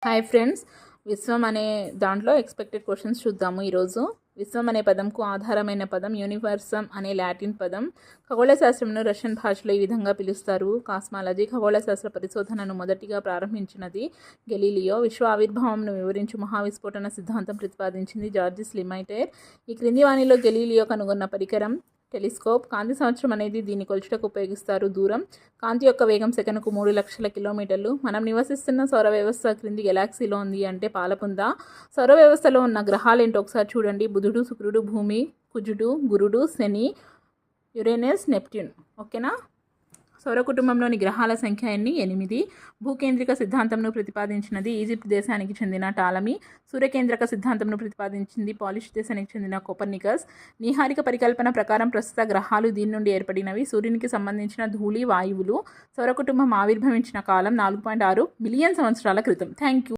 Hi friends, విశ్వం అనే దాంట్లో expected questions చూద్దాము. ఈరోజు విశ్వం అనే పదంకు ఆధారమైన పదం యూనివర్సమ్ అనే లాటిన్ పదం. ఖగోళ శాస్త్రంను రష్యన్ భాషలో ఈ విధంగా పిలుస్తారు, కాస్మాలజీ. ఖగోళ శాస్త్ర పరిశోధనను మొదటిగా ప్రారంభించినది గెలీలియో. విశ్వ ఆవిర్భావంను వివరించు మహావిస్ఫోటన సిద్ధాంతం ప్రతిపాదించింది జార్జిస్ లిమైటర్. ఈ క్రింది వానిలో గెలీలియో కనుగొన్న పరికరం టెలిస్కోప్. కాంతి సంవత్సరం అనేది దీన్ని కొలుచుటకు ఉపయోగిస్తారు. దూరం. కాంతి యొక్క వేగం సెకనుకు 3,00,000 కిలోమీటర్లు. మనం నివసిస్తున్న సౌర వ్యవస్థ క్రింది గెలాక్సీలో ఉంది అంటే పాలపుంత. సౌర వ్యవస్థలో ఉన్న గ్రహాలు ఏంటో ఒకసారి చూడండి. బుధుడు, శుక్రుడు, భూమి, కుజుడు, గురుడు, శని, యురేనస్, నెప్ట్యూన్. ఓకేనా. సౌర కుటుంబంలోని గ్రహాల సంఖ్య 8. భూకేంద్రిక సిద్ధాంతంను ప్రతిపాదించినది ఈజిప్ట్ దేశానికి చెందిన టాలమీ. సూర్యకేంద్రక సిద్ధాంతంను ప్రతిపాదించింది పాలిష్ దేశానికి చెందిన కోపర్నికస్. నీహారిక పరికల్పన ప్రకారం ప్రస్తుత గ్రహాలు దీని నుండి ఏర్పడినవి. సూర్యునికి సంబంధించిన ధూళి వాయువులు. సౌర కుటుంబం ఆవిర్భవించిన కాలం 4.6 బిలియన్ సంవత్సరాల క్రితం. Thank you.